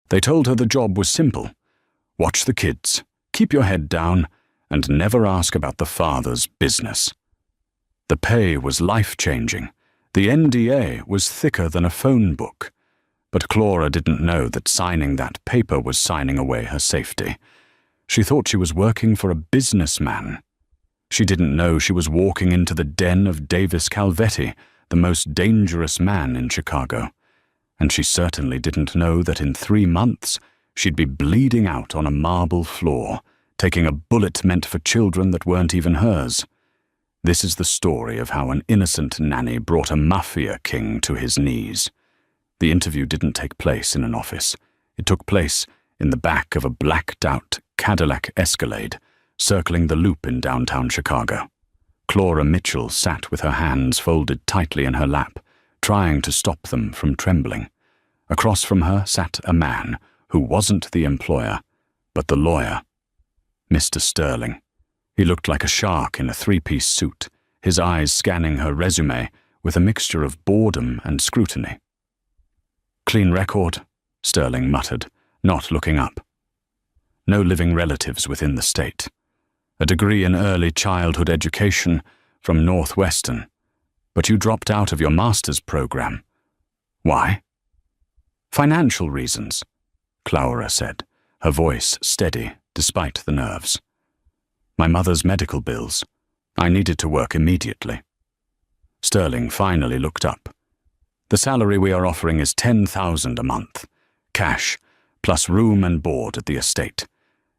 They told her the job was simple. Watch the kids, keep your head down, and never ask about the father's business. The pay was life-changing. The NDA was thicker than a phone book. But Clara didn't know that signing that paper was signing away her safety. She thought she was working for a businessman. She didn't know she was walking into the den of Davis Calvetti, the most dangerous man in Chicago. And she certainly didn't know that in 3 months she'd be bleeding out on a marble floor, taking a bullet meant for children that weren't even hers. This is the story of how an innocent nanny brought a mafia king to his knees. The interview didn't take place in an office. It took place in the back of a blacked-out Cadillac Escalade, circling the loop in downtown Chicago. Clara Mitchell sat with her hands folded tightly in her lap, trying to stop them from trembling. Across from her sat a man who wasn't the employer, but the lawyer. Mr. Sterling. He looked like a shark in a 3-piece suit, his eyes scanning her resume with a mixture of boredom and scrutiny. "Clean record," Sterling muttered, not looking up. "No living relatives within the state. A degree in early childhood education from Northwestern, but you dropped out of your master's program. Why?" "Financial reasons," Clara said, her voice steady despite the nerves. "My mother's medical bills. I needed to work immediately." Sterling finally looked up. "The salary we are offering is $10,000 a month, cash, plus room and board at the estate.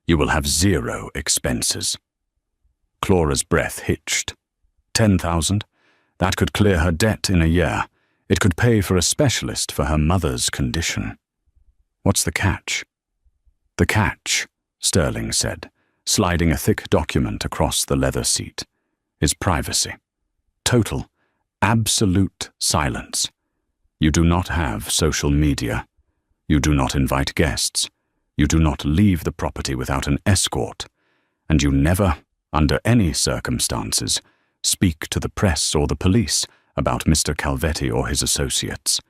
You will have 0 expenses." Clara's breath hitched. 10,000? That could clear her debt in a year. It could pay for a specialist for her mother's condition. "What's the catch?" "The catch," Sterling said, sliding a thick document across the leather seat, "is privacy. Total, absolute silence. You do not have social media. You do not invite guests. You do not leave the property without an escort. And you never, under any circumstances, speak to the press or the police about Mr. Calvetti or his associates.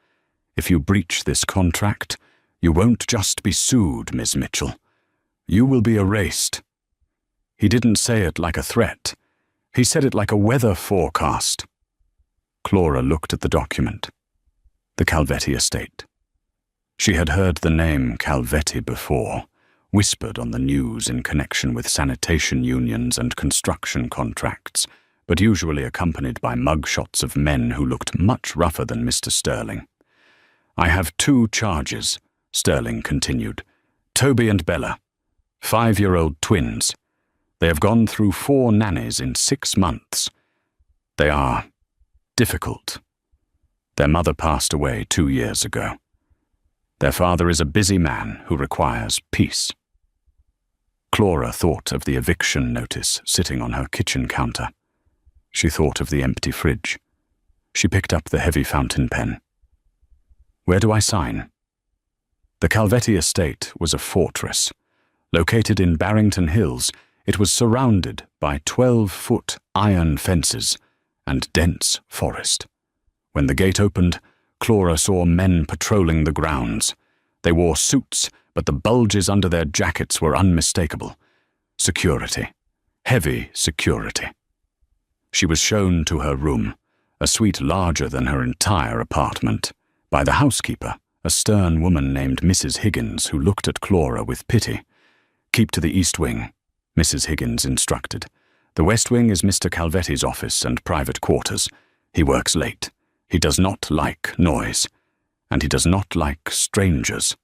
If you breach this contract, you won't just be sued, Ms. Mitchell. You will be erased." He didn't say it like a threat. He said it like a weather forecast. Clara looked at the document. The Calvetti estate. She had heard the name Calvetti before, whispered on the news in connection with sanitation unions and construction contracts, but usually accompanied by mugshots of men who looked much rougher than Mr. Sterling. "I have 2 charges," Sterling continued. "Toby and Bella, 5-year-old twins. They have gone through 4 nannies in 6 months. They are difficult. Their mother passed away 2 years ago. Their father is a busy man who requires peace." Clara thought of the eviction notice sitting on her kitchen counter. She thought of the empty fridge. She picked up the heavy fountain pen. "Where do I sign?" The Calvetti estate was a fortress. Located in Barrington Hills, it was surrounded by 12-foot iron fences and dense forest. When the gate opened, Clara saw men patrolling the grounds. They wore suits, but the bulges under their jackets were unmistakable. Security. Heavy security. She was shown to her room, a suite larger than her entire apartment, by the housekeeper, a stern woman named Mrs. Higgins, who looked at Clara with pity. "Keep to the east wing," Mrs. Higgins instructed. "The west wing is Mr. Calvetti's office and private quarters. He works late. He does not like noise. And he does not like strangers."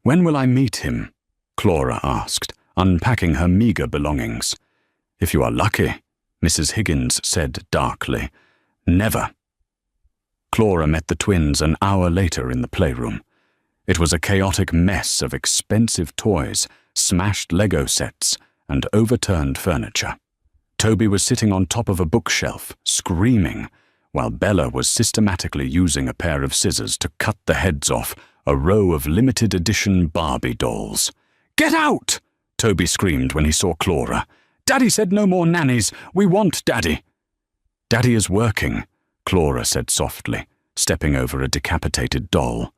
"When will I meet him?" Clara asked, unpacking her meager belongings. "If you are lucky," Mrs. Higgins said darkly. "Never." Clara met the twins an hour later in the playroom. It was a chaotic mess of expensive toys, smashed Lego sets, and overturned furniture. Toby was sitting on top of a bookshelf, screaming, while Bella was systematically using a pair of scissors to cut the heads off a row of limited edition Barbie dolls. "Get out!" Toby screamed when he saw Clara. "Daddy said no more nannies. We want Daddy." "Daddy is working," Clara said softly, stepping over a decapitated doll.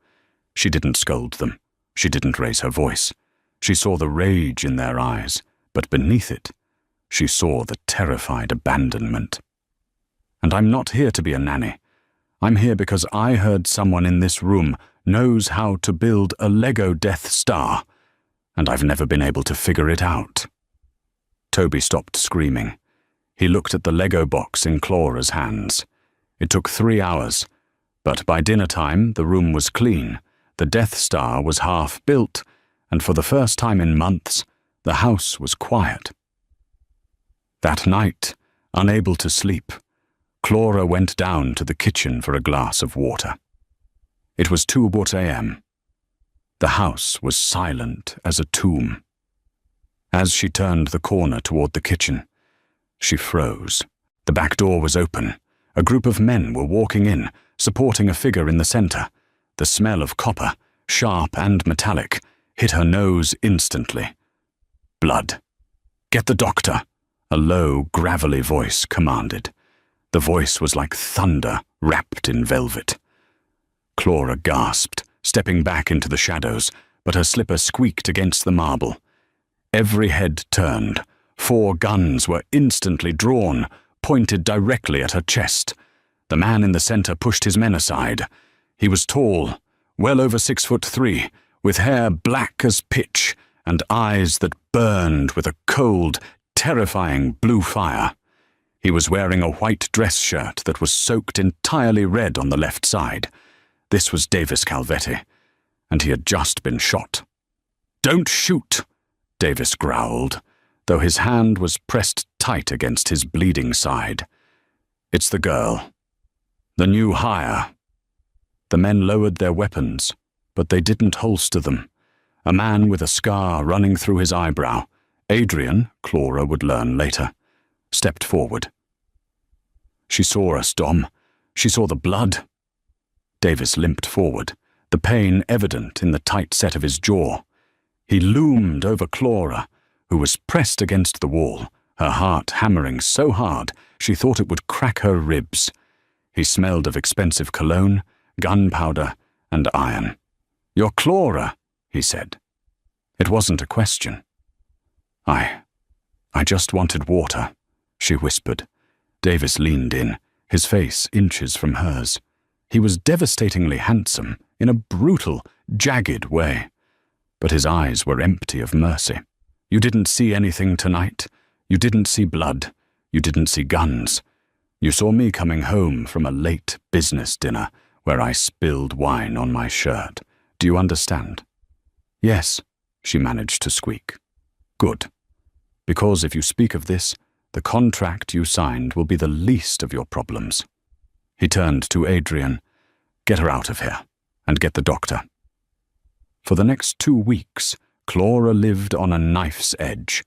She didn't scold them. She didn't raise her voice. She saw the rage in their eyes, but beneath it, she saw the terrified abandonment. And I'm not here to be a nanny. I'm here because I heard someone in this room knows how to build a Lego Death Star, and I've never been able to figure it out. Toby stopped screaming. He looked at the Lego box in Clara's hands. It took 3 hours, but by dinner time the room was clean, the Death Star was half built, and for the first time in months, the house was quiet. That night, unable to sleep, Clara went down to the kitchen for a glass of water. It was 2 a.m. The house was silent as a tomb. As she turned the corner toward the kitchen, she froze. The back door was open. A group of men were walking in, supporting a figure in the center. The smell of copper, sharp and metallic, hit her nose instantly. Blood. "Get the doctor," a low, gravelly voice commanded. The voice was like thunder wrapped in velvet. Clara gasped, stepping back into the shadows, but her slipper squeaked against the marble. Every head turned. 4 guns were instantly drawn, pointed directly at her chest. The man in the center pushed his men aside. He was tall, well over 6'3", with hair black as pitch and eyes that burned with a cold, terrifying blue fire. He was wearing a white dress shirt that was soaked entirely red on the left side. This was Davis Calvetti, and he had just been shot. "Don't shoot," Davis growled, though his hand was pressed tight against his bleeding side. "It's the girl. The new hire." The men lowered their weapons, but they didn't holster them. A man with a scar running through his eyebrow, Adrian, Clara would learn later, stepped forward. "She saw us, Dom. She saw the blood." Davis limped forward, the pain evident in the tight set of his jaw. He loomed over Clara, who was pressed against the wall, her heart hammering so hard she thought it would crack her ribs. He smelled of expensive cologne, gunpowder, and iron. "You're Clara," he said. It wasn't a question. I just wanted water," she whispered. Davis leaned in, his face inches from hers. He was devastatingly handsome, in a brutal, jagged way. But his eyes were empty of mercy. "You didn't see anything tonight. You didn't see blood. You didn't see guns. You saw me coming home from a late business dinner where I spilled wine on my shirt. Do you understand?" "Yes," she managed to squeak. "Good. Because if you speak of this, the contract you signed will be the least of your problems." He turned to Adrian. "Get her out of here, and get the doctor." For the next 2 weeks, Clara lived on a knife's edge.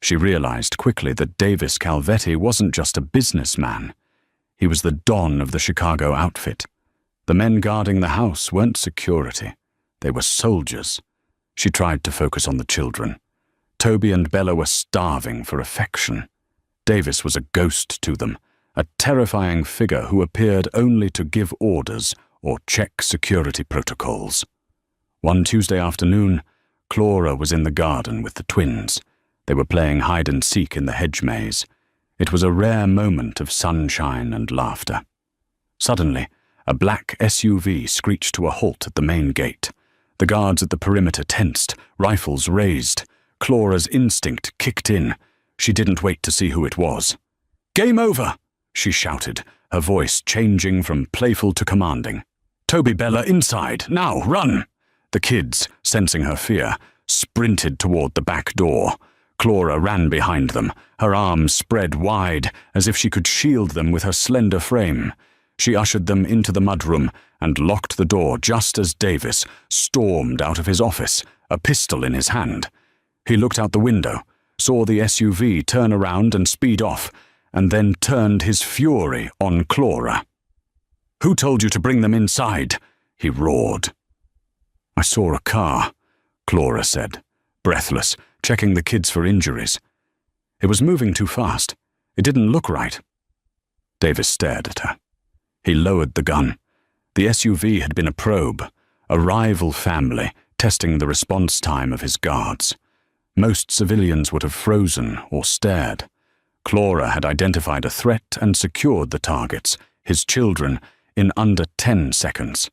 She realized quickly that Davis Calvetti wasn't just a businessman. He was the Don of the Chicago outfit. The men guarding the house weren't security. They were soldiers. She tried to focus on the children. Toby and Bella were starving for affection. Davis was a ghost to them, a terrifying figure who appeared only to give orders or check security protocols. One Tuesday afternoon, Clara was in the garden with the twins. They were playing hide-and-seek in the hedge maze. It was a rare moment of sunshine and laughter. Suddenly, a black SUV screeched to a halt at the main gate. The guards at the perimeter tensed, rifles raised. Clara's instinct kicked in. She didn't wait to see who it was. "Game over!" she shouted, her voice changing from playful to commanding. "Toby, Bella, inside! Now, run!" The kids, sensing her fear, sprinted toward the back door. Clara ran behind them, her arms spread wide as if she could shield them with her slender frame. She ushered them into the mudroom and locked the door just as Davis stormed out of his office, a pistol in his hand. He looked out the window, saw the SUV turn around and speed off, and then turned his fury on Clara. "Who told you to bring them inside?" he roared. "I saw a car," Clara said, breathless, checking the kids for injuries. "It was moving too fast. It didn't look right." Davis stared at her. He lowered the gun. The SUV had been a probe, a rival family testing the response time of his guards. Most civilians would have frozen or stared. Clara had identified a threat and secured the targets, his children, in under 10 seconds.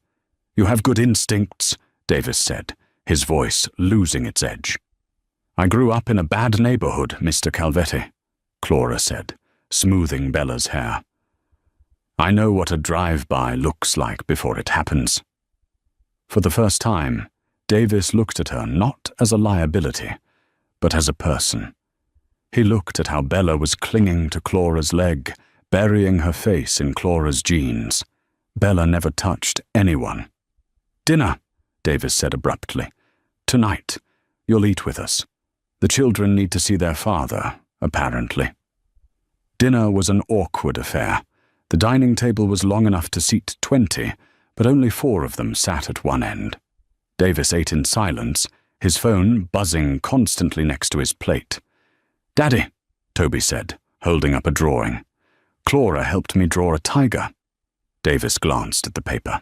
"You have good instincts," Davis said, his voice losing its edge. "I grew up in a bad neighborhood, Mr. Calvetti," Clara said, smoothing Bella's hair. "I know what a drive-by looks like before it happens." For the first time, Davis looked at her not as a liability, but as a person. He looked at how Bella was clinging to Clara's leg, burying her face in Clara's jeans. Bella never touched anyone. "Dinner," Davis said abruptly. "Tonight. You'll eat with us. The children need to see their father, apparently." Dinner was an awkward affair. The dining table was long enough to seat 20, but only 4 of them sat at one end. Davis ate in silence, his phone buzzing constantly next to his plate. "Daddy," Toby said, holding up a drawing. "Clara helped me draw a tiger." Davis glanced at the paper.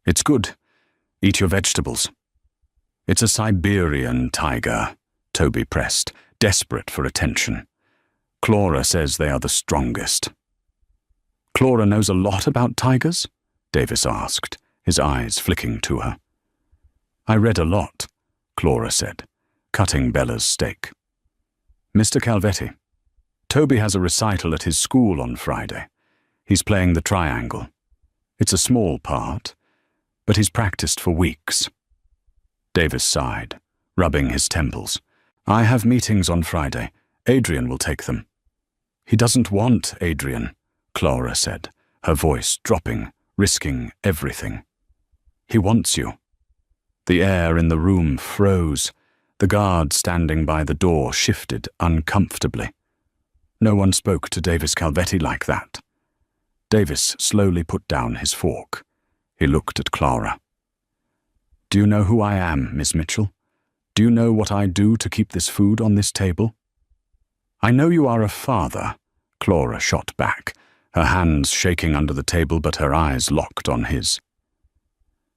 "It's good. Eat your vegetables." "It's a Siberian tiger," Toby pressed, desperate for attention. "Clara says they are the strongest." "Clara knows a lot about tigers?" Davis asked, his eyes flicking to her. "I read a lot," Clara said, cutting Bella's steak. "Mr. Calvetti, Toby has a recital at his school on Friday. He's playing the triangle. It's a small part, but he's practiced for weeks." Davis sighed, rubbing his temples. "I have meetings on Friday. Adrian will take them." "He doesn't want Adrian," Clara said, her voice dropping, risking everything. "He wants you." The air in the room froze. The guard standing by the door shifted uncomfortably. No one spoke to Davis Calvetti like that. Davis slowly put down his fork. He looked at Clara. "Do you know who I am, Miss Mitchell? Do you know what I do to keep this food on this table?" "I know you are a father," Clara shot back, her hands shaking under the table but her eyes locked on his.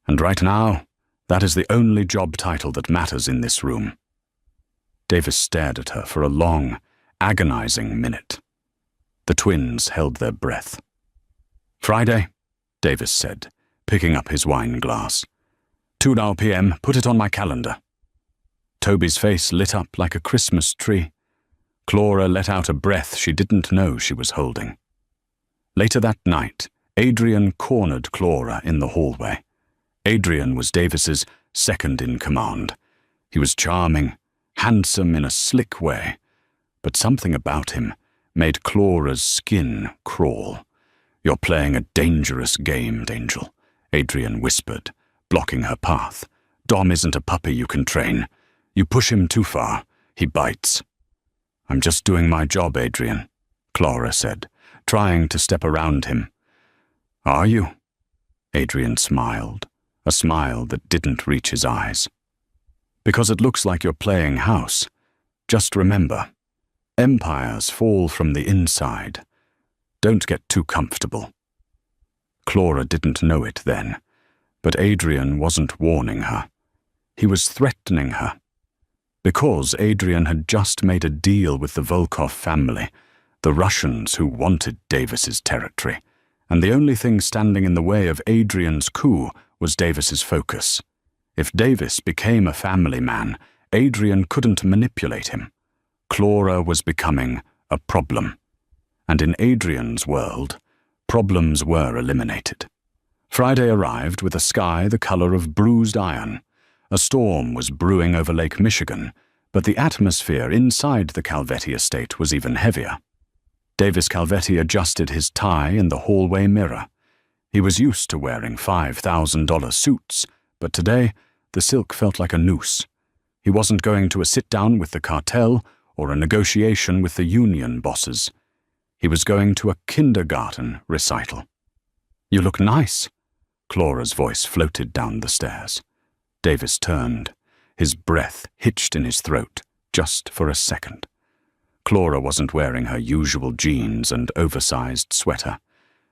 "And right now, that is the only job title that matters in this room." Davis stared at her for a long, agonizing minute. The twins held their breath. "Friday," Davis said, picking up his wine glass. 2:00 p.m., put it on my calendar." Toby's face lit up like a Christmas tree. Clara let out a breath she didn't know she was holding. Later that night, Adrian cornered Clara in the hallway. Adrian was Davis's second-in-command. He was charming, handsome in a slick way, but something about him made Clara's skin crawl. "You're playing a dangerous game, Angel," Adrian whispered, blocking her path. "Dom isn't a puppy you can train. You push him too far, he bites." "I'm just doing my job, Adrian," Clara said, trying to step around him. "Are you?" Adrian smiled, a smile that didn't reach his eyes. "Because it looks like you're playing house. Just remember, empires fall from the inside. Don't get too comfortable." Clara didn't know it then, but Adrian wasn't warning her. He was threatening her. Because Adrian had just made a deal with the Volkov family, the Russians who wanted Davis's territory, and the only thing standing in the way of Adrian's coup was Davis's focus. If Davis became a family man, Adrian couldn't manipulate him. Clara was becoming a problem. And in Adrian's world, problems were eliminated. Friday arrived with a sky the color of bruised iron. A storm was brewing over Lake Michigan, but the atmosphere inside the Calvetti estate was even heavier. Davis Calvetti adjusted his tie in the hallway mirror. He was used to wearing $5,000 suits, but today the silk felt like a noose. He wasn't going to a sit-down with the cartel or a negotiation with the union bosses. He was going to a kindergarten recital. "You look nice," Clara's voice floated down the stairs. Davis turned, his breath hitched in his throat, just for a second. Clara wasn't wearing her usual jeans and oversized sweater.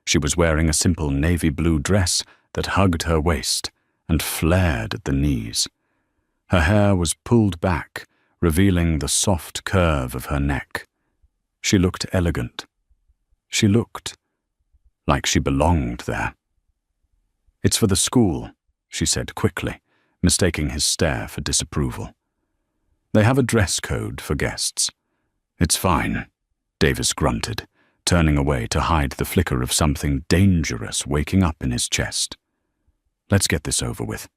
She was wearing a simple navy blue dress that hugged her waist and flared at the knees. Her hair was pulled back, revealing the soft curve of her neck. She looked elegant. She looked like she belonged there. "It's for the school," she said quickly, mistaking his stare for disapproval. "They have a dress code for guests." "It's fine," Davis grunted, turning away to hide the flicker of something dangerous waking up in his chest. "Let's get this over with."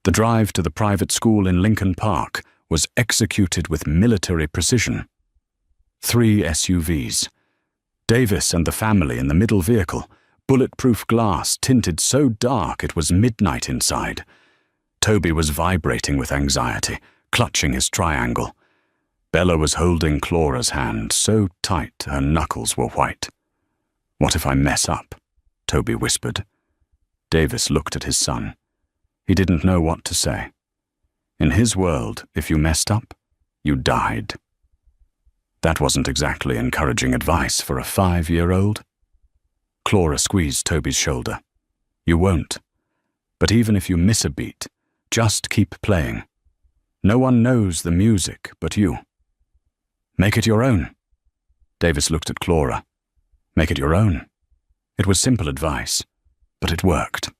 The drive to the private school in Lincoln Park was executed with military precision. 3 SUVs. Davis and the family in the middle vehicle, bulletproof glass tinted so dark it was midnight inside. Toby was vibrating with anxiety, clutching his triangle. Bella was holding Clara's hand so tight her knuckles were white. "What if I mess up?" Toby whispered. Davis looked at his son. He didn't know what to say. In his world, if you messed up, you died. That wasn't exactly encouraging advice for a 5-year-old. Clara squeezed Toby's shoulder. "You won't. But even if you miss a beat, just keep playing. No one knows the music but you. Make it your own." Davis looked at Clara. "Make it your own." It was simple advice, but it worked.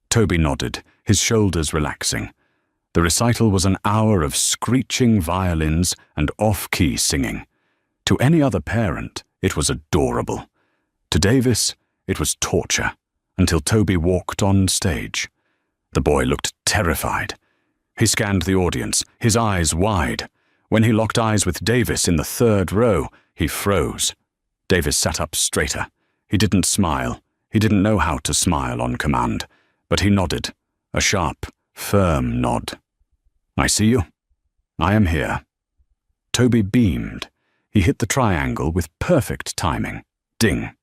Toby nodded, his shoulders relaxing. The recital was an hour of screeching violins and off-key singing. To any other parent, it was adorable. To Davis, it was torture, until Toby walked on stage. The boy looked terrified. He scanned the audience, his eyes wide. When he locked eyes with Davis in the 3rd row, he froze. Davis sat up straighter. He didn't smile. He didn't know how to smile on command, but he nodded, a sharp, firm nod. "I see you. I am here." Toby beamed. He hit the triangle with perfect timing. Ding.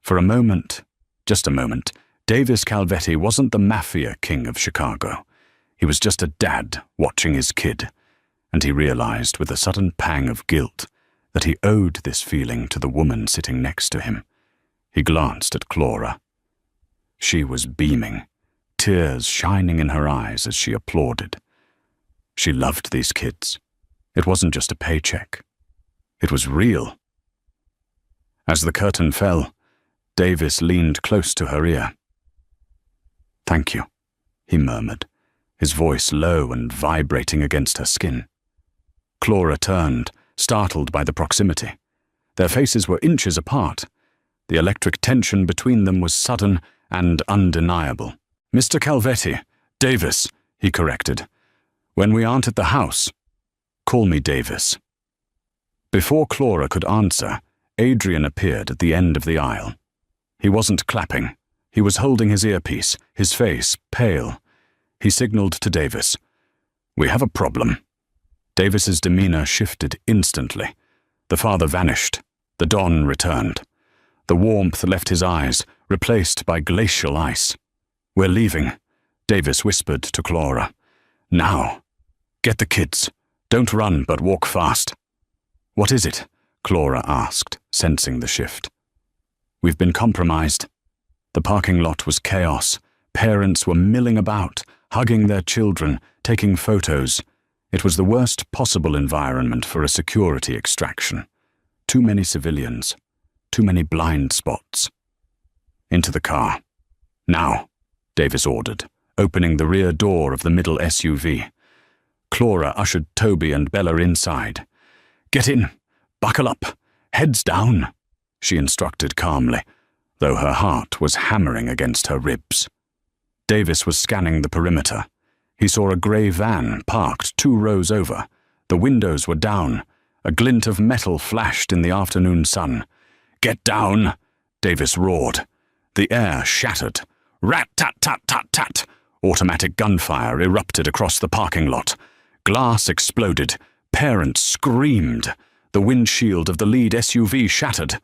For a moment, just a moment, Davis Calvetti wasn't the mafia king of Chicago. He was just a dad watching his kid, and he realized with a sudden pang of guilt that he owed this feeling to the woman sitting next to him. He glanced at Clara. She was beaming, tears shining in her eyes as she applauded. She loved these kids. It wasn't just a paycheck. It was real. As the curtain fell, Davis leaned close to her ear. "Thank you," he murmured, his voice low and vibrating against her skin. Clara turned, startled by the proximity. Their faces were inches apart. The electric tension between them was sudden and undeniable. "Mr. Calvetti, Davis," he corrected. "When we aren't at the house, call me Davis." Before Clara could answer, Adrian appeared at the end of the aisle. He wasn't clapping. He was holding his earpiece, his face pale. He signaled to Davis. "We have a problem." Davis's demeanor shifted instantly. The father vanished. The dawn returned. The warmth left his eyes, replaced by glacial ice. "We're leaving," Davis whispered to Clara. "Now. Get the kids. Don't run, but walk fast." "What is it?" Clara asked, sensing the shift. "We've been compromised." The parking lot was chaos. Parents were milling about, hugging their children, taking photos. It was the worst possible environment for a security extraction. Too many civilians. Too many blind spots. "Into the car. Now," Davis ordered, opening the rear door of the middle SUV. Clara ushered Toby and Bella inside. "Get in. Buckle up. Heads down," she instructed calmly, though her heart was hammering against her ribs. Davis was scanning the perimeter. He saw a grey van parked 2 rows over. The windows were down. A glint of metal flashed in the afternoon sun. "Get down!" Davis roared. The air shattered. Rat-tat-tat-tat-tat! Automatic gunfire erupted across the parking lot. Glass exploded. Parents screamed. The windshield of the lead SUV shattered.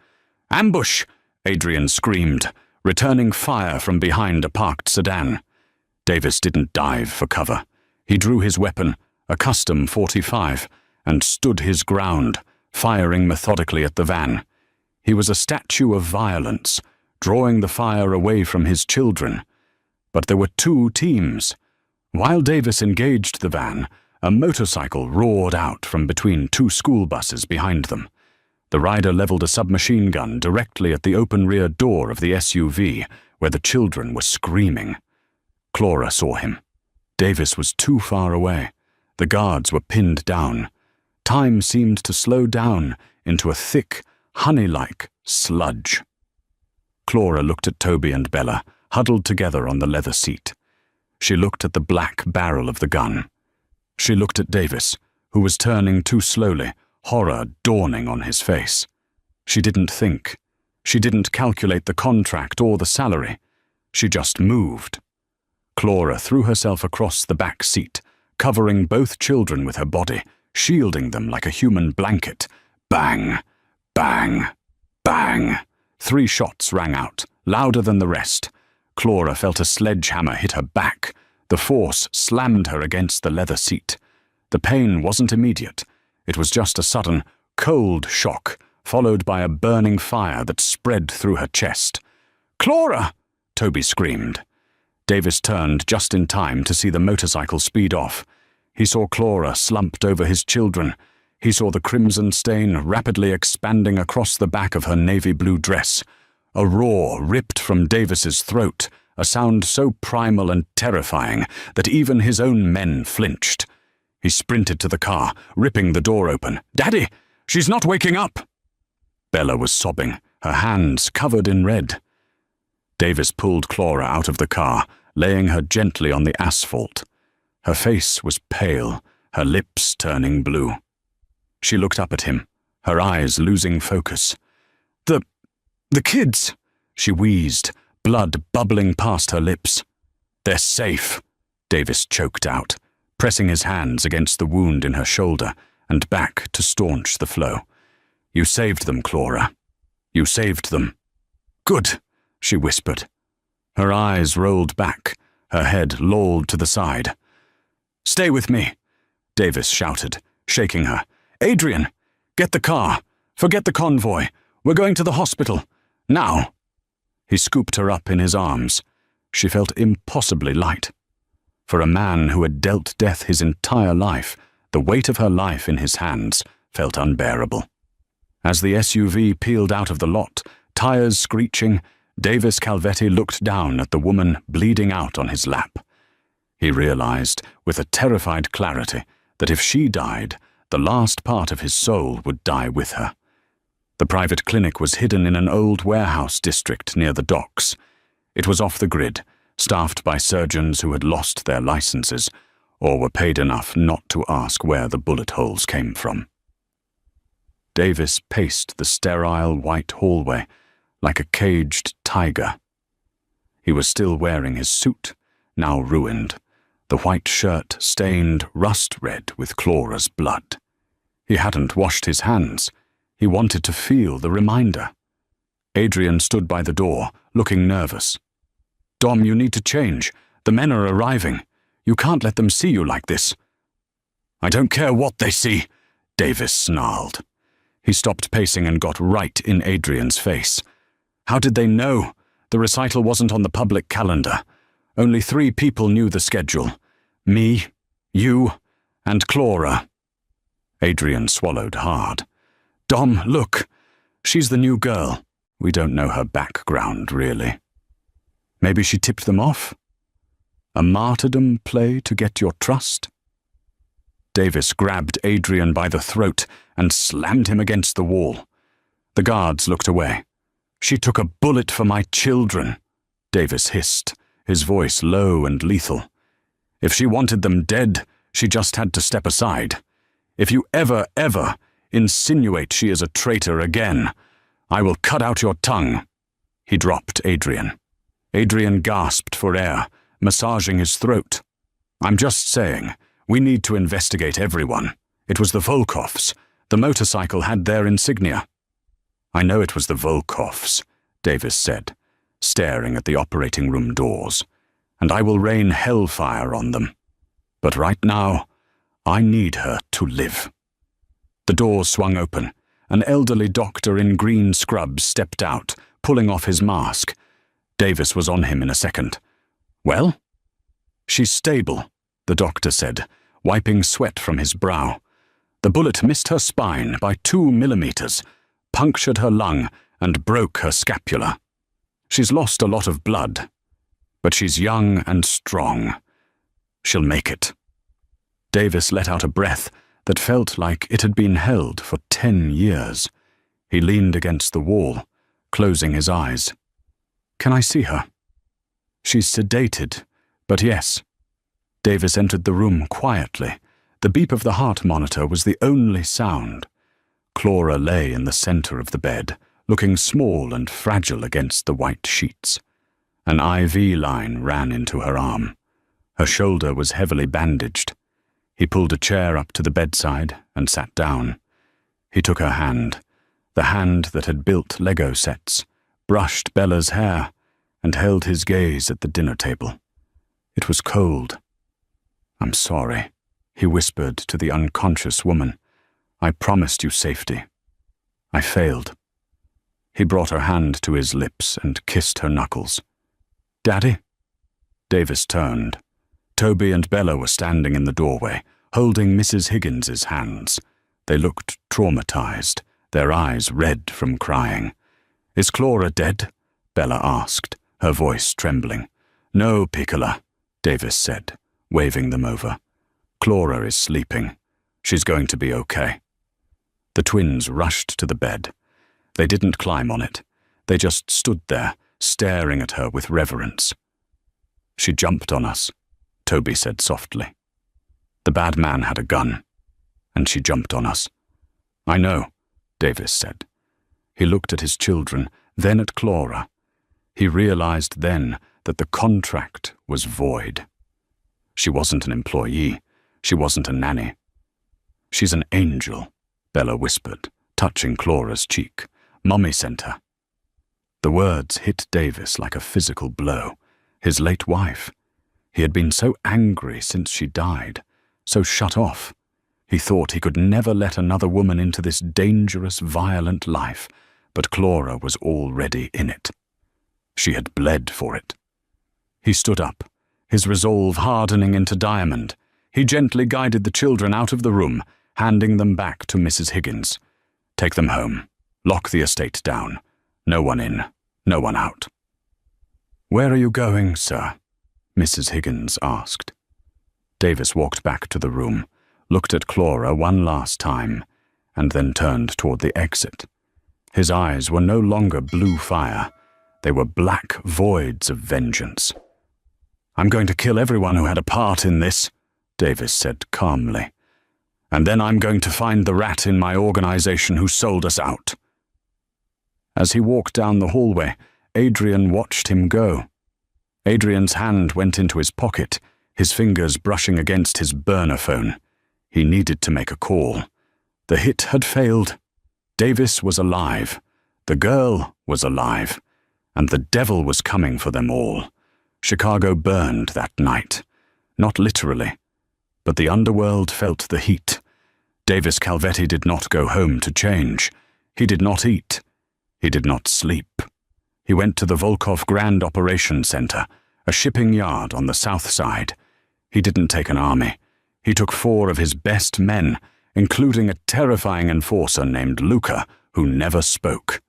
"Ambush!" Adrian screamed, returning fire from behind a parked sedan. Davis didn't dive for cover. He drew his weapon, a custom .45, and stood his ground, firing methodically at the van. He was a statue of violence, drawing the fire away from his children. But there were 2 teams. While Davis engaged the van, a motorcycle roared out from between two school buses behind them. The rider leveled a submachine gun directly at the open rear door of the SUV, where the children were screaming. Clara saw him. Davis was too far away. The guards were pinned down. Time seemed to slow down into a thick, honey-like sludge. Clara looked at Toby and Bella, huddled together on the leather seat. She looked at the black barrel of the gun. She looked at Davis, who was turning too slowly, horror dawning on his face. She didn't think. She didn't calculate the contract or the salary. She just moved. Clara threw herself across the back seat, covering both children with her body, shielding them like a human blanket. Bang! Bang! Bang! 3 shots rang out, louder than the rest. Clara felt a sledgehammer hit her back. The force slammed her against the leather seat. The pain wasn't immediate. It was just a sudden, cold shock, followed by a burning fire that spread through her chest. "Clara!" Toby screamed. Davis turned just in time to see the motorcycle speed off. He saw Clara slumped over his children. He saw the crimson stain rapidly expanding across the back of her navy blue dress. A roar ripped from Davis's throat, a sound so primal and terrifying that even his own men flinched. He sprinted to the car, ripping the door open. "Daddy, she's not waking up!" Bella was sobbing, her hands covered in red. Davis pulled Clara out of the car, laying her gently on the asphalt. Her face was pale, her lips turning blue. She looked up at him, her eyes losing focus. The kids," she wheezed, blood bubbling past her lips. "They're safe," Davis choked out, pressing his hands against the wound in her shoulder and back to staunch the flow. "You saved them, Clara. You saved them." "Good," she whispered. Her eyes rolled back, her head lolled to the side. "Stay with me," Davis shouted, shaking her. "Adrian, get the car. Forget the convoy. We're going to the hospital. Now." He scooped her up in his arms. She felt impossibly light. For a man who had dealt death his entire life, the weight of her life in his hands felt unbearable. As the SUV peeled out of the lot, tires screeching, Davis Calvetti looked down at the woman bleeding out on his lap. He realized, with a terrified clarity, that if she died, the last part of his soul would die with her. The private clinic was hidden in an old warehouse district near the docks. It was off the grid, staffed by surgeons who had lost their licenses, or were paid enough not to ask where the bullet holes came from. Davis paced the sterile white hallway like a caged tiger. He was still wearing his suit, now ruined, the white shirt stained rust-red with Clara's blood. He hadn't washed his hands. He wanted to feel the reminder. Adrian stood by the door, looking nervous. "Dom, you need to change. The men are arriving. You can't let them see you like this." "I don't care what they see," Davis snarled. He stopped pacing and got right in Adrian's face. How did they know? The recital wasn't on the public calendar. Only 3 people knew the schedule. Me, you, and Clara. Adrian swallowed hard. "Dom, look. She's the new girl. We don't know her background, really. Maybe she tipped them off? A martyrdom play to get your trust?" Davis grabbed Adrian by the throat and slammed him against the wall. The guards looked away. "She took a bullet for my children," Davis hissed, his voice low and lethal. "If she wanted them dead, she just had to step aside. If you ever insinuate she is a traitor again, I will cut out your tongue." He dropped Adrian. Adrian gasped for air, massaging his throat. "I'm just saying, we need to investigate everyone. It was the Volkovs. The motorcycle had their insignia." "I know it was the Volkovs," Davis said, staring at the operating room doors, "and I will rain hellfire on them. But right now, I need her to live." The doors swung open. An elderly doctor in green scrubs stepped out, pulling off his mask. Davis was on him in a second. "Well?" "She's stable," the doctor said, wiping sweat from his brow. The bullet missed her spine by 2 millimeters, punctured her lung, and broke her scapula. She's lost a lot of blood, but she's young and strong. She'll make it. Davis let out a breath that felt like it had been held for 10 years. He leaned against the wall, closing his eyes. Can I see her? She's sedated, but yes. Davis entered the room quietly. The beep of the heart monitor was the only sound. Clara lay in the center of the bed, looking small and fragile against the white sheets. An IV line ran into her arm. Her shoulder was heavily bandaged. He pulled a chair up to the bedside and sat down. He took her hand, the hand that had built Lego sets, brushed Bella's hair, and held his gaze at the dinner table. It was cold. I'm sorry, he whispered to the unconscious woman. I promised you safety. I failed. He brought her hand to his lips and kissed her knuckles. Daddy? Davis turned. Toby and Bella were standing in the doorway, holding Mrs. Higgins's hands. They looked traumatized, their eyes red from crying. Is Clara dead? Bella asked, her voice trembling. No, Piccola, Davis said, waving them over. Clara is sleeping. She's going to be okay. The twins rushed to the bed. They didn't climb on it. They just stood there, staring at her with reverence. She jumped on us, Toby said softly. The bad man had a gun, and she jumped on us. I know, Davis said. He looked at his children, then at Clara. He realized then that the contract was void. She wasn't an employee. She wasn't a nanny. She's an angel, Bella whispered, touching Clara's cheek. Mummy sent her. The words hit Davis like a physical blow. His late wife. He had been so angry since she died, so shut off. He thought he could never let another woman into this dangerous, violent life, but Clara was already in it. She had bled for it. He stood up, his resolve hardening into diamond. He gently guided the children out of the room, handing them back to Mrs. Higgins. Take them home. Lock the estate down. No one in, no one out. Where are you going, sir? Mrs. Higgins asked. Davis walked back to the room, looked at Clara one last time, and then turned toward the exit. His eyes were no longer blue fire. They were black voids of vengeance. I'm going to kill everyone who had a part in this, Davis said calmly. And then I'm going to find the rat in my organization who sold us out. As he walked down the hallway, Adrian watched him go. Adrian's hand went into his pocket, his fingers brushing against his burner phone. He needed to make a call. The hit had failed. Davis was alive. The girl was alive. And the devil was coming for them all. Chicago burned that night. Not literally. But the underworld felt the heat. Davis Calvetti did not go home to change. He did not eat. He did not sleep. He went to the Volkov Grand Operations Center, a shipping yard on the south side. He didn't take an army. He took 4 of his best men, including a terrifying enforcer named Luca, who never spoke.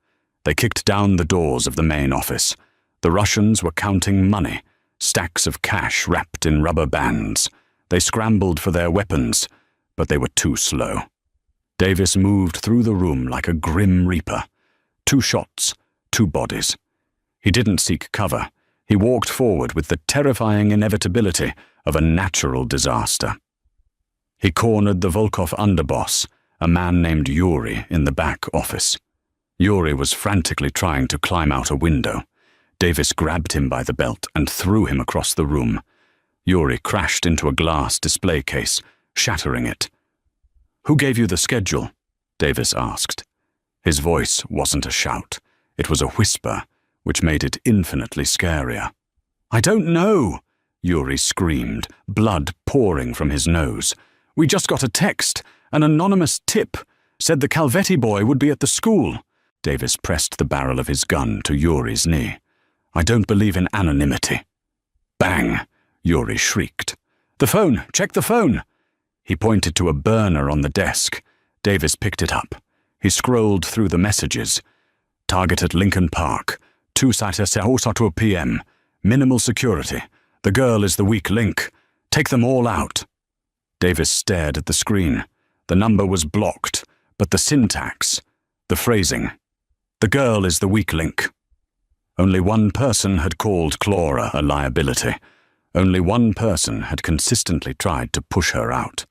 They kicked down the doors of the main office. The Russians were counting money, stacks of cash wrapped in rubber bands. They scrambled for their weapons, but they were too slow. Davis moved through the room like a grim reaper. 2 shots, 2 bodies. He didn't seek cover. He walked forward with the terrifying inevitability of a natural disaster. He cornered the Volkov underboss, a man named Yuri, in the back office. Yuri was frantically trying to climb out a window. Davis grabbed him by the belt and threw him across the room. Yuri crashed into a glass display case, shattering it. Who gave you the schedule? Davis asked. His voice wasn't a shout. It was a whisper, which made it infinitely scarier. I don't know, Yuri screamed, blood pouring from his nose. We just got a text, an anonymous tip, said the Calvetti boy would be at the school. Davis pressed the barrel of his gun to Yuri's knee. I don't believe in anonymity. Bang! Yuri shrieked. "The phone! Check the phone!" He pointed to a burner on the desk. Davis picked it up. He scrolled through the messages. "Target at Lincoln Park. 2:02 p.m. Minimal security. The girl is the weak link. Take them all out." Davis stared at the screen. The number was blocked, but the syntax, the phrasing. "The girl is the weak link." Only one person had called Clara a liability. Only one person had consistently tried to push her out.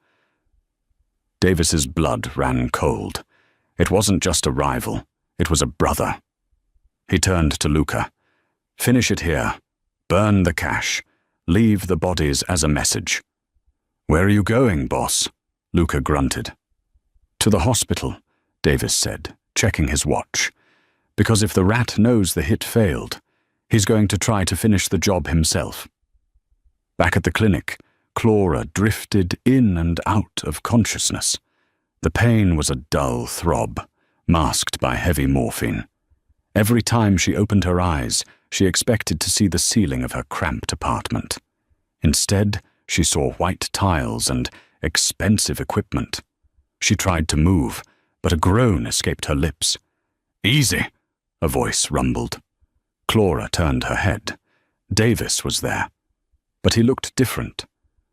Davis's blood ran cold. It wasn't just a rival, it was a brother. He turned to Luca. "Finish it here. Burn the cash. Leave the bodies as a message." "Where are you going, boss?" Luca grunted. "To the hospital," Davis said, checking his watch. "Because if the rat knows the hit failed, he's going to try to finish the job himself." Back at the clinic, Clara drifted in and out of consciousness. The pain was a dull throb, masked by heavy morphine. Every time she opened her eyes, she expected to see the ceiling of her cramped apartment. Instead, she saw white tiles and expensive equipment. She tried to move, but a groan escaped her lips. "Easy," a voice rumbled. Clara turned her head. Davis was there. But he looked different.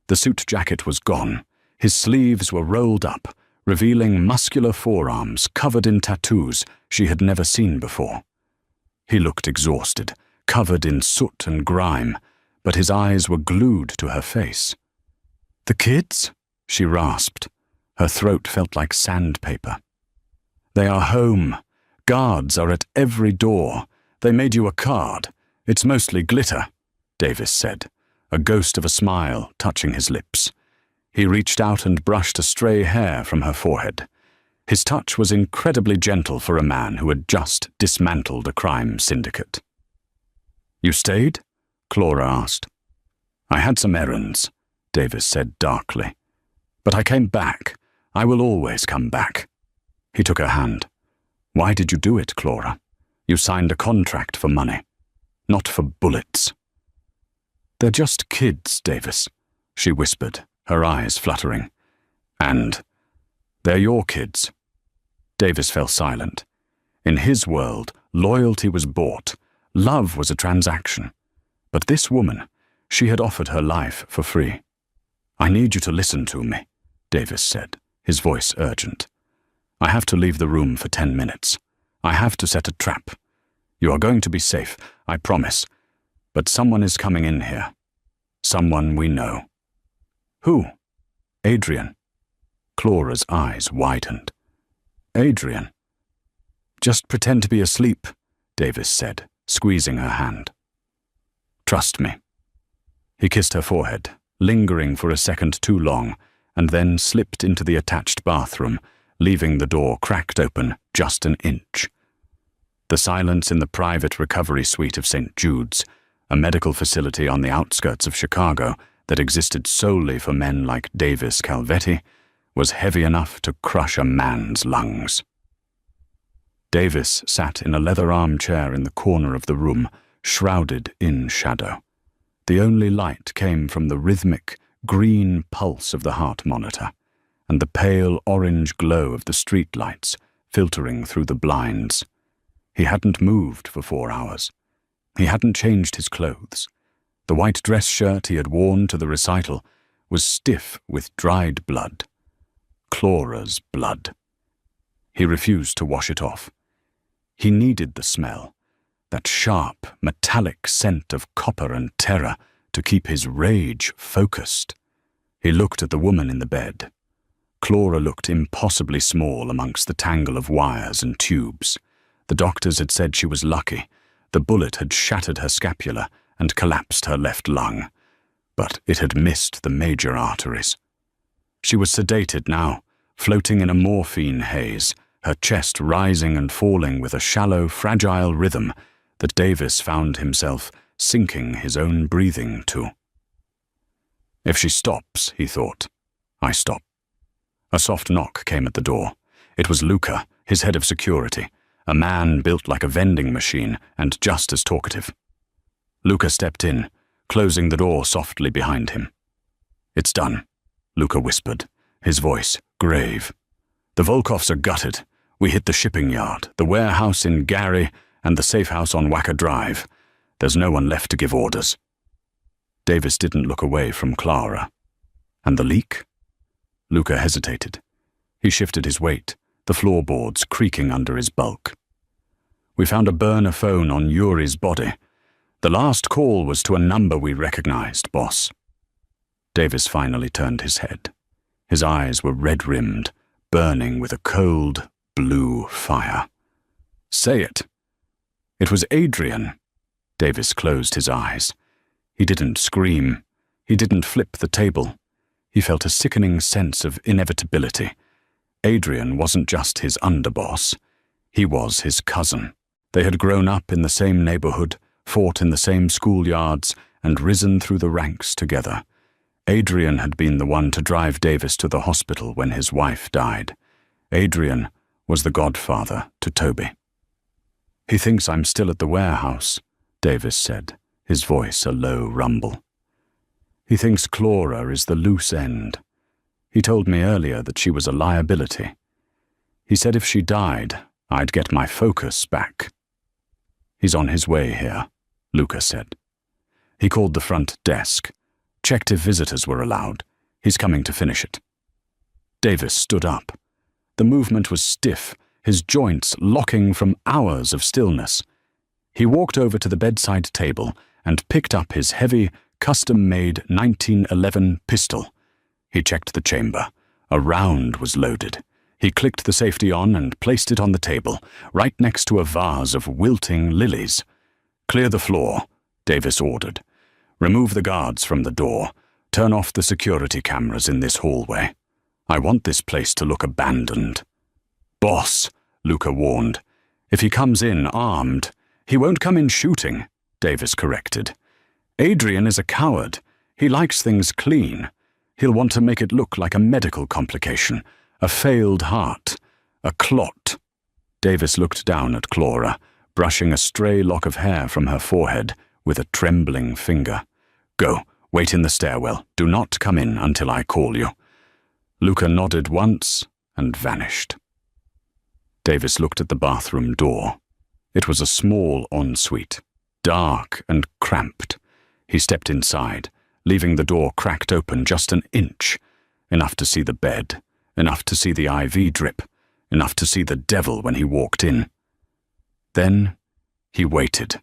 The suit jacket was gone. His sleeves were rolled up, revealing muscular forearms covered in tattoos she had never seen before. He looked exhausted, covered in soot and grime, but his eyes were glued to her face. "The kids?" she rasped. Her throat felt like sandpaper. "They are home. Guards are at every door. They made you a card. It's mostly glitter," Davis said, a ghost of a smile touching his lips. He reached out and brushed a stray hair from her forehead. His touch was incredibly gentle for a man who had just dismantled a crime syndicate. "You stayed?" Clara asked. "I had some errands," Davis said darkly. "But I came back. I will always come back." He took her hand. "Why did you do it, Clara? You signed a contract for money, not for bullets." "They're just kids, Davis," she whispered, her eyes fluttering. "And they're your kids." Davis fell silent. In his world, loyalty was bought, love was a transaction. But this woman, she had offered her life for free. "I need you to listen to me," Davis said, his voice urgent. "I have to leave the room for 10 minutes. I have to set a trap. You are going to be safe, I promise. But someone is coming in here. Someone we know." "Who?" "Adrian." Clara's eyes widened. "Adrian?" "Just pretend to be asleep," Davis said, squeezing her hand. "Trust me." He kissed her forehead, lingering for a second too long, and then slipped into the attached bathroom, leaving the door cracked open just an inch. The silence in the private recovery suite of St. Jude's, a medical facility on the outskirts of Chicago that existed solely for men like Davis Calvetti, was heavy enough to crush a man's lungs. Davis sat in a leather armchair in the corner of the room, shrouded in shadow. The only light came from the rhythmic, green pulse of the heart monitor, and the pale orange glow of the streetlights filtering through the blinds. He hadn't moved for 4 hours. He hadn't changed his clothes. The white dress shirt he had worn to the recital was stiff with dried blood. Clara's blood. He refused to wash it off. He needed the smell, that sharp, metallic scent of copper and terror, to keep his rage focused. He looked at the woman in the bed. Clara looked impossibly small amongst the tangle of wires and tubes. The doctors had said she was lucky. The bullet had shattered her scapula and collapsed her left lung, but it had missed the major arteries. She was sedated now, floating in a morphine haze, her chest rising and falling with a shallow, fragile rhythm that Davis found himself sinking his own breathing to. If she stops, he thought, I stop. A soft knock came at the door. It was Luca, his head of security, a man built like a vending machine and just as talkative. Luca stepped in, closing the door softly behind him. It's done, Luca whispered, his voice grave. The Volkovs are gutted. We hit the shipping yard, the warehouse in Gary, and the safe house on Wacker Drive. There's no one left to give orders. Davis didn't look away from Clara. And the leak? Luca hesitated. He shifted his weight, the floorboards creaking under his bulk. We found a burner phone on Yuri's body. The last call was to a number we recognized, boss. Davis finally turned his head. His eyes were red-rimmed, burning with a cold, blue fire. Say it. It was Adrian. Davis closed his eyes. He didn't scream. He didn't flip the table. He felt a sickening sense of inevitability. Adrian wasn't just his underboss. He was his cousin. They had grown up in the same neighborhood, fought in the same schoolyards, and risen through the ranks together. Adrian had been the one to drive Davis to the hospital when his wife died. Adrian was the godfather to Toby. He thinks I'm still at the warehouse, Davis said, his voice a low rumble. He thinks Clara is the loose end. He told me earlier that she was a liability. He said if she died, I'd get my focus back. He's on his way here, Luca said. He called the front desk, checked if visitors were allowed. He's coming to finish it. Davis stood up. The movement was stiff, his joints locking from hours of stillness. He walked over to the bedside table and picked up his heavy, custom-made 1911 pistol. He checked the chamber. A round was loaded. He clicked the safety on and placed it on the table, right next to a vase of wilting lilies. Clear the floor, Davis ordered. Remove the guards from the door. Turn off the security cameras in this hallway. I want this place to look abandoned. Boss, Luca warned. If he comes in armed, he won't come in shooting, Davis corrected. Adrian is a coward. He likes things clean. He'll want to make it look like a medical complication, a failed heart, a clot. Davis looked down at Clara, brushing a stray lock of hair from her forehead with a trembling finger. Go, wait in the stairwell. Do not come in until I call you. Luca nodded once and vanished. Davis looked at the bathroom door. It was a small ensuite, dark and cramped. He stepped inside, leaving the door cracked open just an inch, enough to see the bed, enough to see the IV drip, enough to see the devil when he walked in. Then he waited.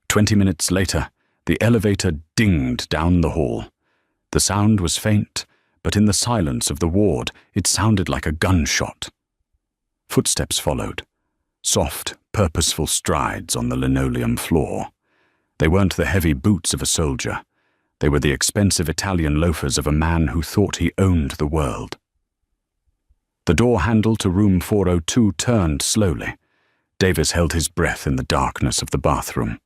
20 minutes later, the elevator dinged down the hall. The sound was faint, but in the silence of the ward, it sounded like a gunshot. Footsteps followed, soft, purposeful strides on the linoleum floor. They weren't the heavy boots of a soldier. They were the expensive Italian loafers of a man who thought he owned the world. The door handle to room 402 turned slowly. Davis held his breath in the darkness of the bathroom.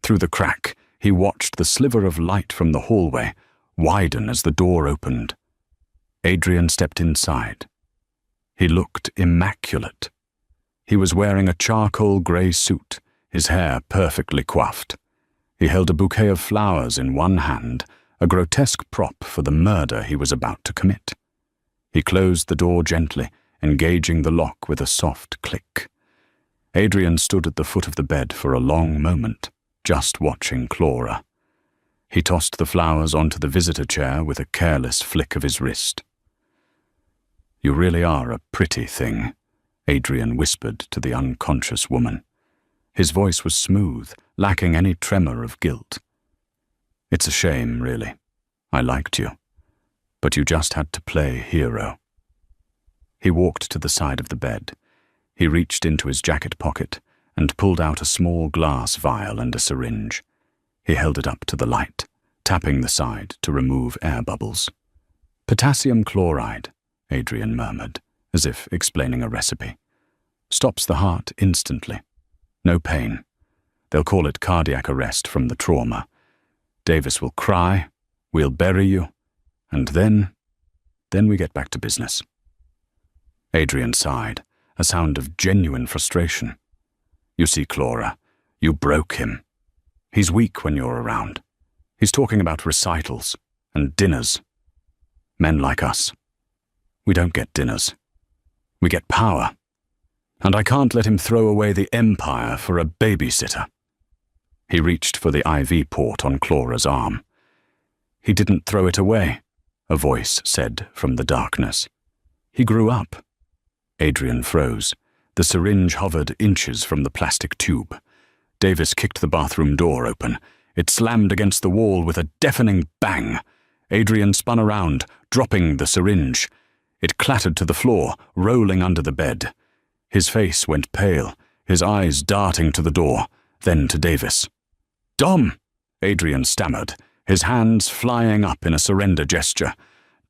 Through the crack, he watched the sliver of light from the hallway widen as the door opened. Adrian stepped inside. He looked immaculate. He was wearing a charcoal grey suit, his hair perfectly coiffed. He held a bouquet of flowers in one hand, a grotesque prop for the murder he was about to commit. He closed the door gently, engaging the lock with a soft click. Adrian stood at the foot of the bed for a long moment, just watching Clara. He tossed the flowers onto the visitor chair with a careless flick of his wrist. You really are a pretty thing, Adrian whispered to the unconscious woman. His voice was smooth, lacking any tremor of guilt. It's a shame, really. I liked you. But you just had to play hero. He walked to the side of the bed. He reached into his jacket pocket and pulled out a small glass vial and a syringe. He held it up to the light, tapping the side to remove air bubbles. Potassium chloride, Adrian murmured, as if explaining a recipe. Stops the heart instantly. No pain. They'll call it cardiac arrest from the trauma. Davis will cry, we'll bury you, and then we get back to business. Adrian sighed, a sound of genuine frustration. You see, Clara, you broke him. He's weak when you're around. He's talking about recitals and dinners Men like us. We don't get dinners. We get power. And I can't let him throw away the empire for a babysitter." He reached for the IV port on Clara's arm. "He didn't throw it away," a voice said from the darkness. "He grew up." Adrian froze. The syringe hovered inches from the plastic tube. Davis kicked the bathroom door open. It slammed against the wall with a deafening bang. Adrian spun around, dropping the syringe. It clattered to the floor, rolling under the bed. His face went pale, his eyes darting to the door, then to Davis. "Dom!" Adrian stammered, his hands flying up in a surrender gesture.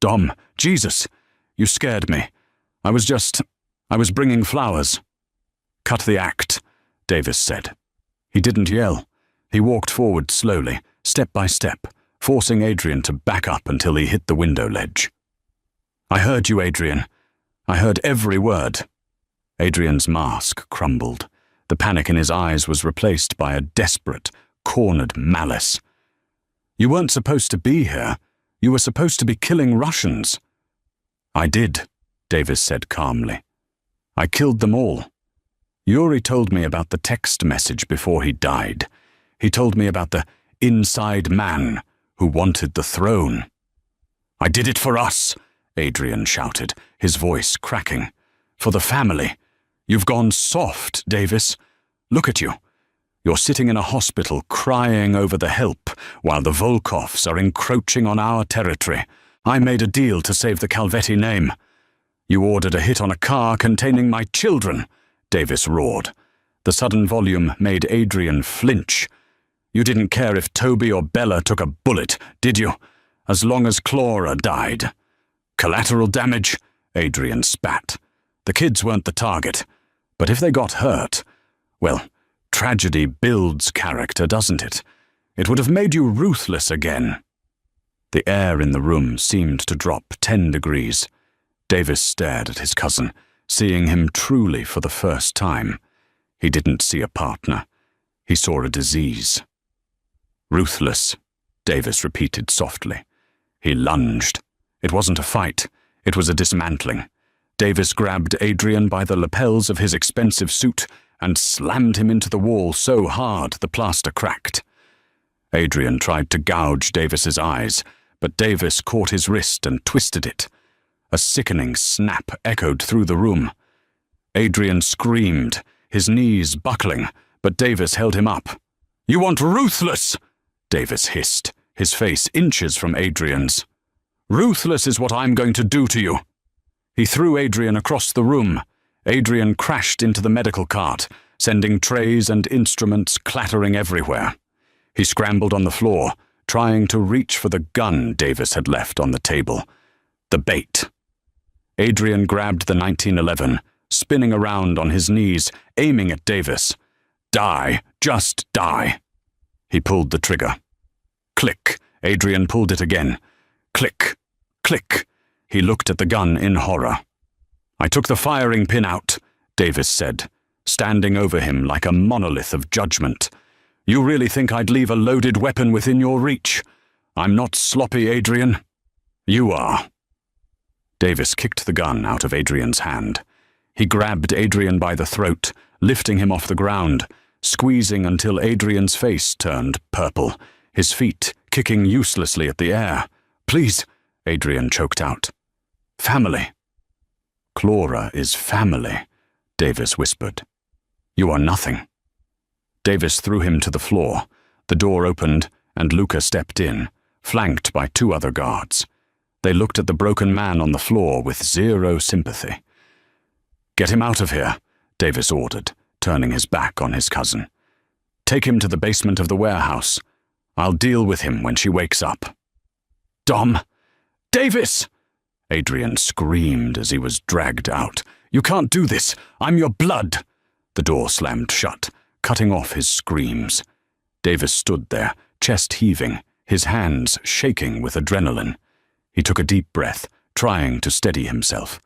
"Dom, Jesus! You scared me. I was bringing flowers." "Cut the act," Davis said. He didn't yell. He walked forward slowly, step by step, forcing Adrian to back up until he hit the window ledge. "I heard you, Adrian. I heard every word." Adrian's mask crumbled. The panic in his eyes was replaced by a desperate, cornered malice. "You weren't supposed to be here. You were supposed to be killing Russians." "I did," Davis said calmly. "I killed them all. Yuri told me about the text message before he died. He told me about the inside man who wanted the throne." "I did it for us," Adrian shouted, his voice cracking. "For the family. You've gone soft, Davis. Look at you. You're sitting in a hospital crying over the help while the Volkovs are encroaching on our territory. I made a deal to save the Calvetti name. You ordered a hit on a car containing my children," Davis roared. The sudden volume made Adrian flinch. "You didn't care if Toby or Bella took a bullet, did you? As long as Clara died." "Collateral damage?" Adrian spat. "The kids weren't the target. But if they got hurt, well, tragedy builds character, doesn't it? It would have made you ruthless again." The air in the room seemed to drop 10 degrees. Davis stared at his cousin, seeing him truly for the first time. He didn't see a partner. He saw a disease. "Ruthless," Davis repeated softly. He lunged. It wasn't a fight. It was a dismantling. Davis grabbed Adrian by the lapels of his expensive suit and slammed him into the wall so hard the plaster cracked. Adrian tried to gouge Davis's eyes, but Davis caught his wrist and twisted it. A sickening snap echoed through the room. Adrian screamed, his knees buckling, but Davis held him up. "You want ruthless?" Davis hissed, his face inches from Adrian's. "Ruthless is what I'm going to do to you." He threw Adrian across the room. Adrian crashed into the medical cart, sending trays and instruments clattering everywhere. He scrambled on the floor, trying to reach for the gun Davis had left on the table. The bait. Adrian grabbed the 1911, spinning around on his knees, aiming at Davis. "Die, just die." He pulled the trigger. Click. Adrian pulled it again. Click, click. He looked at the gun in horror. "I took the firing pin out," Davis said, standing over him like a monolith of judgment. "You really think I'd leave a loaded weapon within your reach? I'm not sloppy, Adrian. You are." Davis kicked the gun out of Adrian's hand. He grabbed Adrian by the throat, lifting him off the ground, squeezing until Adrian's face turned purple, his feet kicking uselessly at the air. "Please," Adrian choked out. "Family." "Clara is family," Davis whispered. "You are nothing." Davis threw him to the floor. The door opened, and Luca stepped in, flanked by 2 other guards. They looked at the broken man on the floor with zero sympathy. "Get him out of here," Davis ordered, turning his back on his cousin. "Take him to the basement of the warehouse. I'll deal with him when she wakes up." "Dom! Davis!" Adrian screamed as he was dragged out. "You can't do this! I'm your blood!" The door slammed shut, cutting off his screams. Davis stood there, chest heaving, his hands shaking with adrenaline. He took a deep breath, trying to steady himself.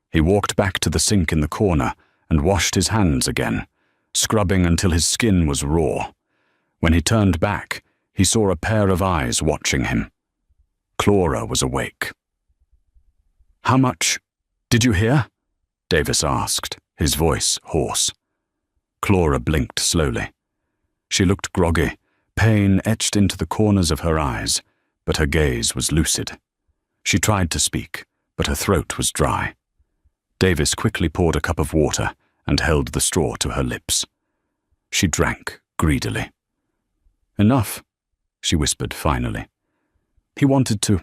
He walked back to the sink in the corner and washed his hands again, scrubbing until his skin was raw. When he turned back, he saw a pair of eyes watching him. Clara was awake. How much? Did you hear? Davis asked, his voice hoarse. Clara blinked slowly. She looked groggy, pain etched into the corners of her eyes, but her gaze was lucid. She tried to speak, but her throat was dry. Davis quickly poured a cup of water and held the straw to her lips. She drank greedily. Enough, she whispered finally. He wanted to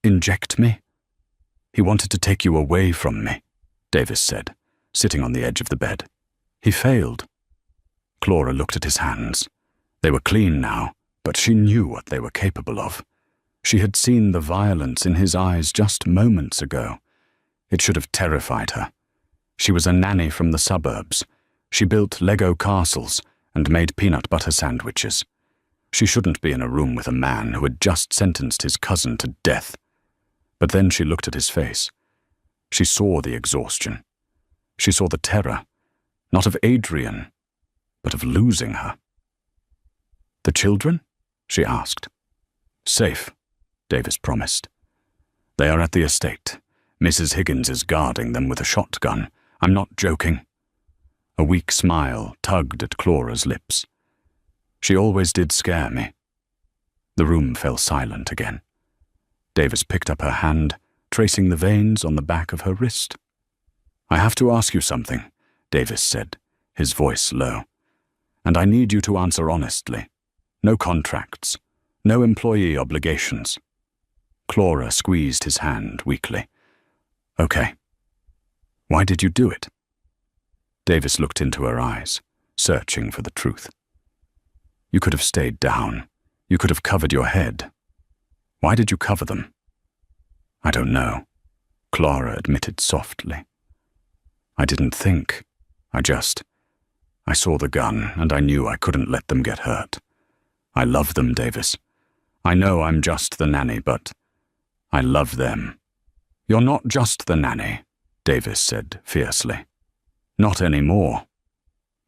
inject me. He wanted to take you away from me, Davis said, sitting on the edge of the bed. He failed. Clara looked at his hands. They were clean now, but she knew what they were capable of. She had seen the violence in his eyes just moments ago. It should have terrified her. She was a nanny from the suburbs. She built Lego castles and made peanut butter sandwiches. She shouldn't be in a room with a man who had just sentenced his cousin to death. But then she looked at his face. She saw the exhaustion. She saw the terror, not of Adrian, but of losing her. The children? She asked. Safe, Davis promised. They are at the estate. Mrs. Higgins is guarding them with a shotgun. I'm not joking. A weak smile tugged at Clara's lips. She always did scare me. The room fell silent again. Davis picked up her hand, tracing the veins on the back of her wrist. I have to ask you something, Davis said, his voice low. And I need you to answer honestly. No contracts, no employee obligations. Clara squeezed his hand weakly. Okay. Why did you do it? Davis looked into her eyes, searching for the truth. You could have stayed down. You could have covered your head. Why did you cover them? I don't know, Clara admitted softly. I didn't think. I saw the gun and I knew I couldn't let them get hurt. I love them, Davis. I know I'm just the nanny, but I love them. You're not just the nanny, Davis said fiercely. Not anymore.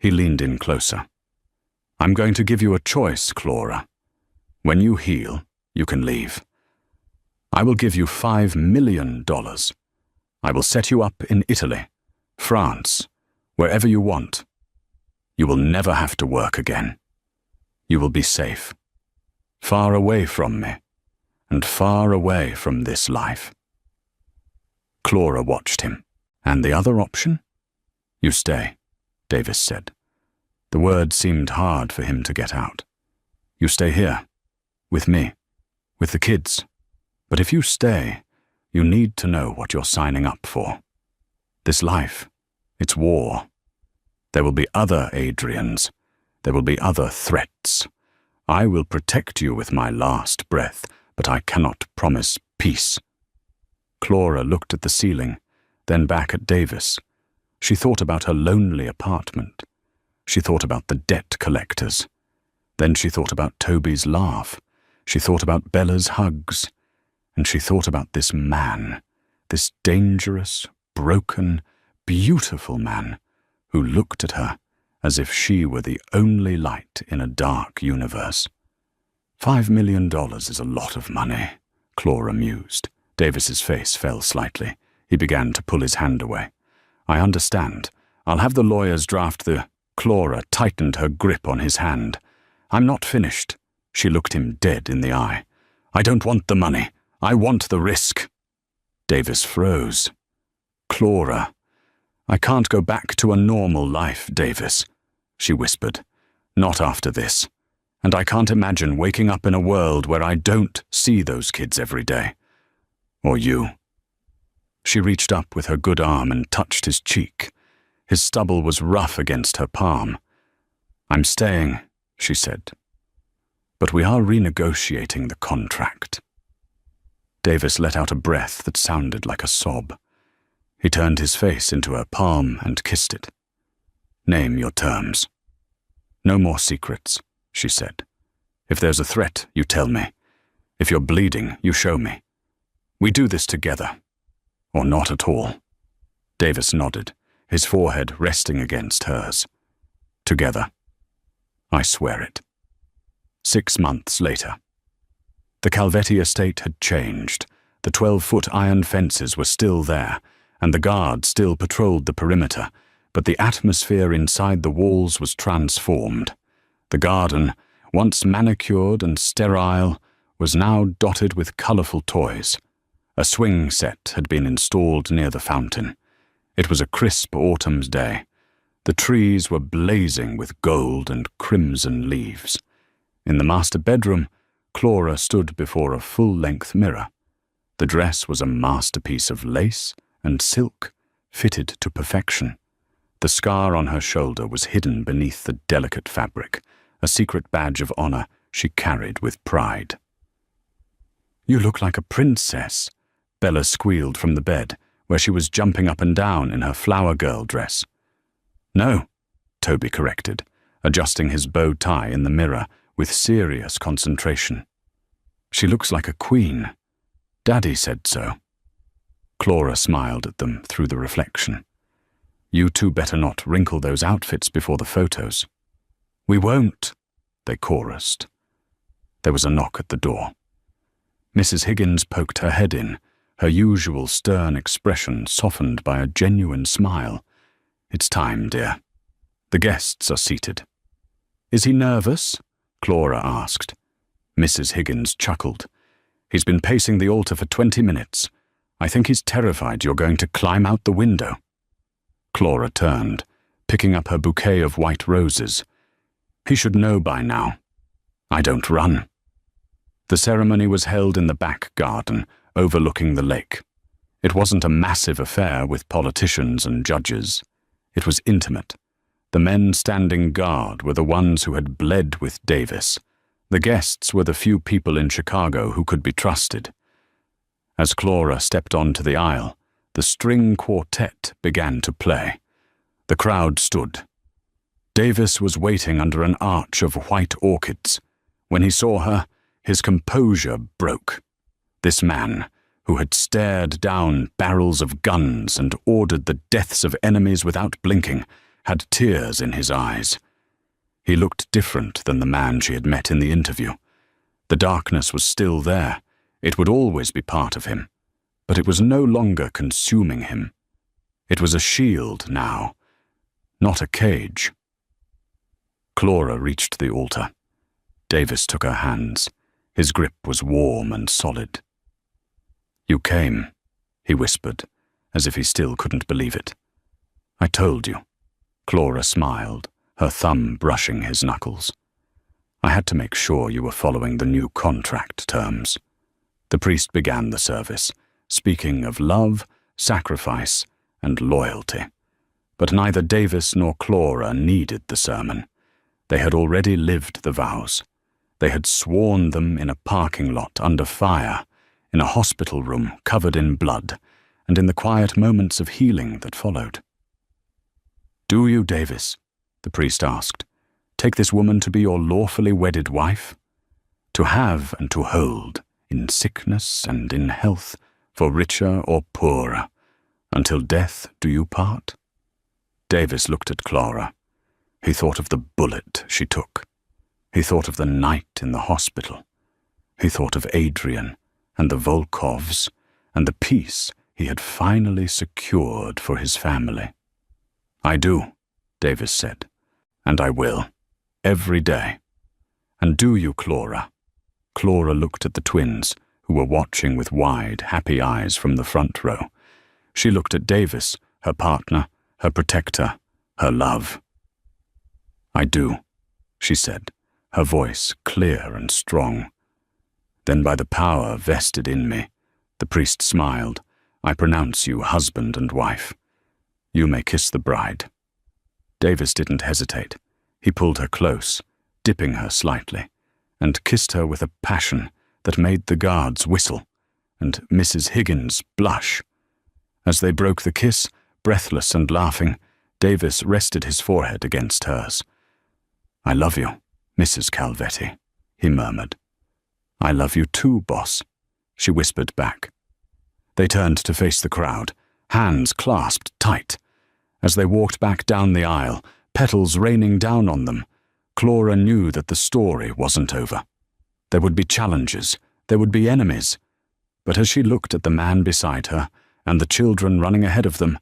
He leaned in closer. I'm going to give you a choice, Clara. When you heal, you can leave. I will give you $5 million. I will set you up in Italy, France, wherever you want. You will never have to work again. You will be safe, far away from me, and far away from this life. Clara watched him. And the other option? You stay, Davis said. The word seemed hard for him to get out. You stay here, with me, with the kids. But if you stay, you need to know what you're signing up for. This life, it's war. There will be other Adrians. There will be other threats. I will protect you with my last breath, but I cannot promise peace. Clara looked at the ceiling, then back at Davis. She thought about her lonely apartment. She thought about the debt collectors. Then she thought about Toby's laugh. She thought about Bella's hugs. And she thought about this man, this dangerous, broken, beautiful man who looked at her as if she were the only light in a dark universe. $5 million is a lot of money, Clara mused. Davis's face fell slightly. He began to pull his hand away. I understand. I'll have the lawyers draft the... Clara tightened her grip on his hand. I'm not finished. She looked him dead in the eye. I don't want the money. I want the risk. Davis froze. Clara, I can't go back to a normal life, Davis, she whispered. Not after this. And I can't imagine waking up in a world where I don't see those kids every day. Or you. She reached up with her good arm and touched his cheek. His stubble was rough against her palm. I'm staying, she said. But we are renegotiating the contract. Davis let out a breath that sounded like a sob. He turned his face into her palm and kissed it. Name your terms. No more secrets, she said. If there's a threat, you tell me. If you're bleeding, you show me. We do this together. Or not at all. Davis nodded, his forehead resting against hers. Together. I swear it. 6 months later. The Calvetti estate had changed. The 12-foot iron fences were still there, and the guards still patrolled the perimeter, but the atmosphere inside the walls was transformed. The garden, once manicured and sterile, was now dotted with colorful toys. A swing set had been installed near the fountain. It was a crisp autumn's day. The trees were blazing with gold and crimson leaves. In the master bedroom, Clara stood before a full-length mirror. The dress was a masterpiece of lace and silk, fitted to perfection. The scar on her shoulder was hidden beneath the delicate fabric, a secret badge of honor she carried with pride. "You look like a princess," Bella squealed from the bed, where she was jumping up and down in her flower girl dress. "No," Toby corrected, adjusting his bow tie in the mirror with serious concentration. "She looks like a queen. Daddy said so." Clara smiled at them through the reflection. "You two better not wrinkle those outfits before the photos." "We won't," they chorused. There was a knock at the door. Mrs. Higgins poked her head in, her usual stern expression softened by a genuine smile. "It's time, dear. The guests are seated." "Is he nervous?" Clara asked. Mrs. Higgins chuckled. "He's been pacing the altar for 20 minutes. I think he's terrified you're going to climb out the window." Clara turned, picking up her bouquet of white roses. "He should know by now. I don't run." The ceremony was held in the back garden, overlooking the lake. It wasn't a massive affair with politicians and judges. It was intimate. The men standing guard were the ones who had bled with Davis. The guests were the few people in Chicago who could be trusted. As Clara stepped onto the aisle, the string quartet began to play. The crowd stood. Davis was waiting under an arch of white orchids. When he saw her, his composure broke. This man, who had stared down barrels of guns and ordered the deaths of enemies without blinking, had tears in his eyes. He looked different than the man she had met in the interview. The darkness was still there. It would always be part of him. But it was no longer consuming him. It was a shield now, not a cage. Clara reached the altar. Davis took her hands. His grip was warm and solid. "You came," he whispered, as if he still couldn't believe it. "I told you." Clara smiled, her thumb brushing his knuckles. "I had to make sure you were following the new contract terms." The priest began the service, speaking of love, sacrifice, and loyalty. But neither Davis nor Clara needed the sermon. They had already lived the vows. They had sworn them in a parking lot under fire, in a hospital room covered in blood, and in the quiet moments of healing that followed. "Do you, Davis?" the priest asked. "Take this woman to be your lawfully wedded wife? To have and to hold, in sickness and in health, for richer or poorer, until death do you part?" Davis looked at Clara. He thought of the bullet she took. He thought of the night in the hospital. He thought of Adrian and the Volkovs and the peace he had finally secured for his family. "I do," Davis said, "and I will, every day. And do you, Clara?" Clara looked at the twins, who were watching with wide, happy eyes from the front row. She looked at Davis, her partner, her protector, her love. "I do," she said, her voice clear and strong. "Then by the power vested in me," the priest smiled, "I pronounce you husband and wife. You may kiss the bride." Davis didn't hesitate. He pulled her close, dipping her slightly, and kissed her with a passion that made the guards whistle, and Mrs. Higgins blush. As they broke the kiss, breathless and laughing, Davis rested his forehead against hers. "I love you, Mrs. Calvetti," he murmured. "I love you too, boss," she whispered back. They turned to face the crowd, hands clasped tight. As they walked back down the aisle, petals raining down on them, Clara knew that the story wasn't over. There would be challenges, there would be enemies, But as she looked at the man beside her and the children running ahead of them,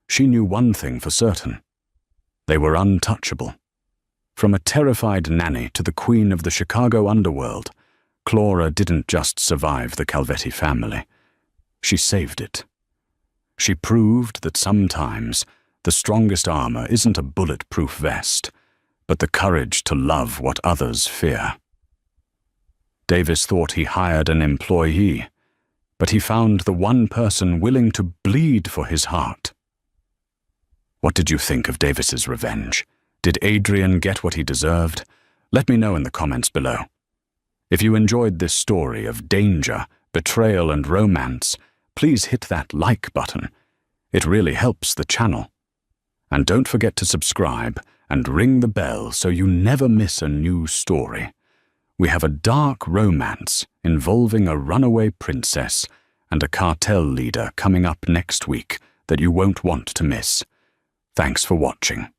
she knew one thing for certain. They were untouchable. From a terrified nanny to the queen of the Chicago underworld, Clara didn't just survive the Calvetti family. She saved it. She proved that sometimes the strongest armor isn't a bulletproof vest, but the courage to love what others fear. Davis thought he hired an employee, but he found the one person willing to bleed for his heart. What did you think of Davis's revenge? Did Adrian get what he deserved? Let me know in the comments below. If you enjoyed this story of danger, betrayal, and romance, please hit that like button. It really helps the channel. And don't forget to subscribe and ring the bell so you never miss a new story. We have a dark romance involving a runaway princess and a cartel leader coming up next week that you won't want to miss. Thanks for watching.